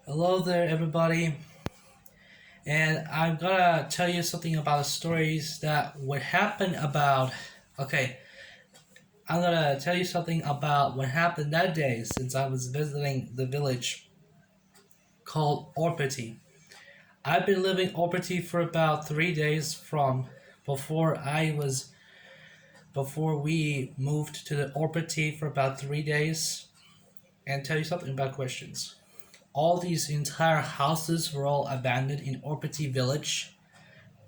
Hello there, everybody, and I'm gonna tell you something about the stories that would happen about. Okay, I'm gonna tell you something about what happened that day since I was visiting the village called Orpity. I've been living Orpity for about 3 days from before I was before we moved to the Orpity for about 3 days, and tell you something about questions. All these entire houses were all abandoned in Orpity village,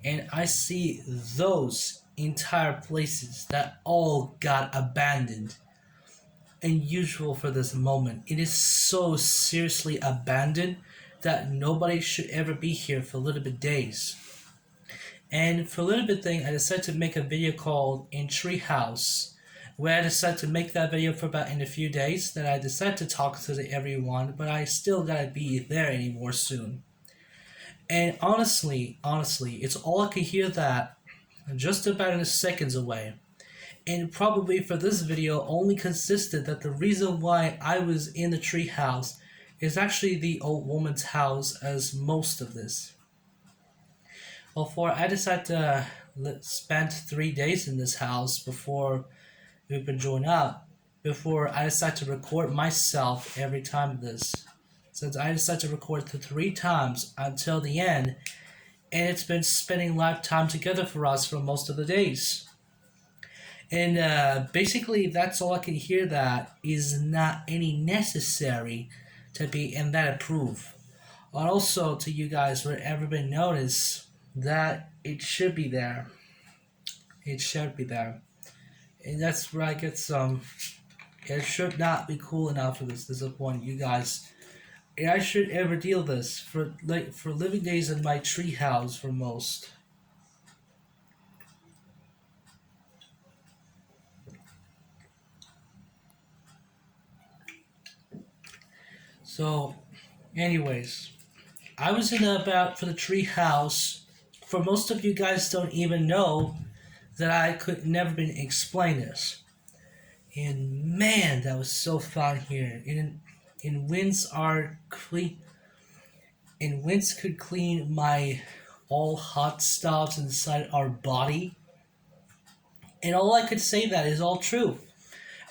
and I see those entire places that all got abandoned. Unusual for this moment. It is so seriously abandoned that nobody should ever be here for a little bit days. And for a little bit thing, I decided to make a video called in Treehouse, where I decided to make that video for about in a few days. Then I decided to talk to everyone, but I still gotta be there anymore soon. And honestly, it's all I could hear that just about in seconds away. And probably for this video only consisted that the reason why I was in the treehouse is actually the old woman's house as most of this. Before I decided to spend 3 days in this house before we've been joined up, before I decided to record myself every time of this. Since I decided to record 3 times until the end, and it's been spending lifetime together for us for most of the days. And basically, that's all I can hear that is not any necessary to be in that approve. And also to you guys, would everybody notice that it should be there. It should be there. And that's where I get some. It should not be cool enough for this disappoint you guys. And I should ever deal this for living days in my treehouse for most. So, anyways, I was in about for the tree house. For most of you guys don't even know that I could never been explain this. And man, that was so fun here. In winds are clean. And winds could clean my all hot stuffs inside our body. And all I could say that is all true.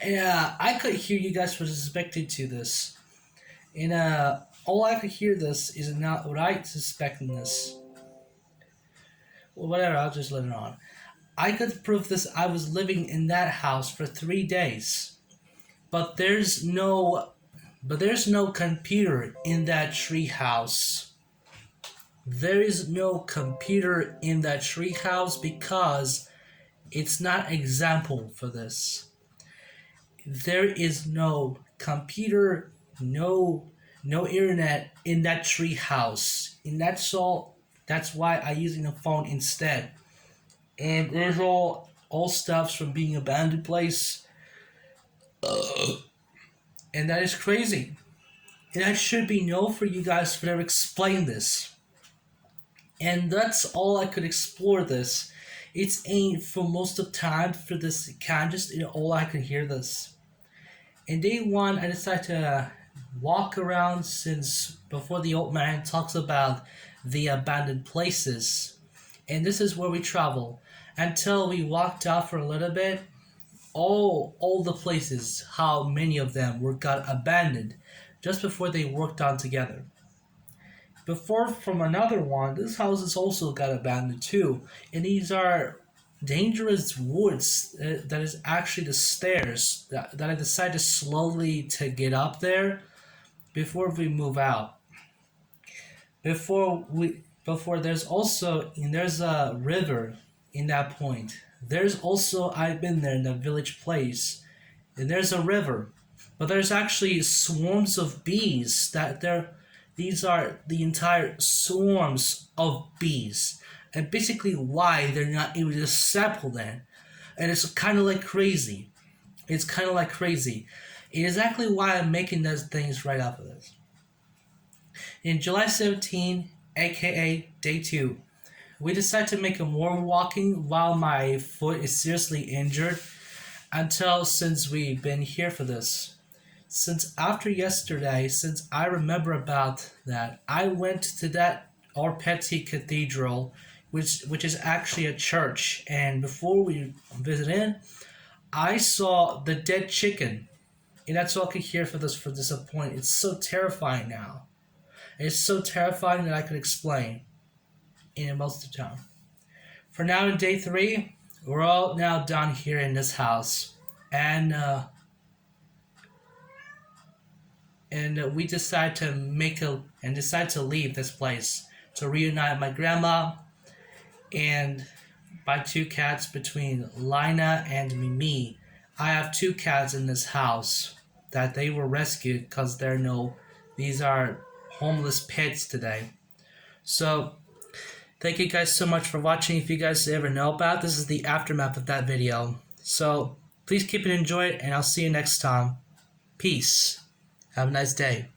And I could hear you guys were suspected to this. And all I could hear this is not right suspecting this. Well, whatever, I'll just let it on. I could prove this. I was living in that house for 3 days, but there's no computer in that tree house. There is no computer in that tree house because it's not example for this. There is no computer, no internet in that tree house. And that's why I'm using a phone instead. And there's all stuffs from being abandoned place. And that is crazy. And I should be know for you guys to ever explain this. And that's all I could explore this. It's ain't for most of the time for this kind just all I can hear this. And day one I decided to walk around since before the old man talks about the abandoned places. And this is where we travel. Until we walked out for a little bit, all the places, how many of them were got abandoned just before they worked on together. Before from another one, this house is also got abandoned too, and these are dangerous woods that is actually the stairs that I decided to slowly to get up there before we move out. Before there's a river in that point. There's also I've been there in the village place, and there's a river, but there's actually swarms of bees that there. These are the entire swarms of bees, and basically why they're not able to settle there, and it's kind of like crazy. It's kind of like crazy. Exactly why I'm making those things right after this. In July 17, aka day 2, we decided to make a more walking while my foot is seriously injured until since we've been here for this. since after yesterday, since I remember about that, I went to that Our Petty Cathedral, which is actually a church, and before we visit in, I saw the dead chicken, and that's all I could hear for this point. It's so terrifying now. It's so terrifying that I could explain in most of the time. For now, in day 3, we're all now done here in this house, and we decide to decide to leave this place to reunite my grandma and my 2 cats between Lina and Mimi. I have 2 cats in this house that they were rescued because these are homeless pets today. So thank you guys so much for watching. If you guys ever know about this is the aftermath of that video. So please keep it enjoyed, and I'll see you next time. Peace. Have a nice day.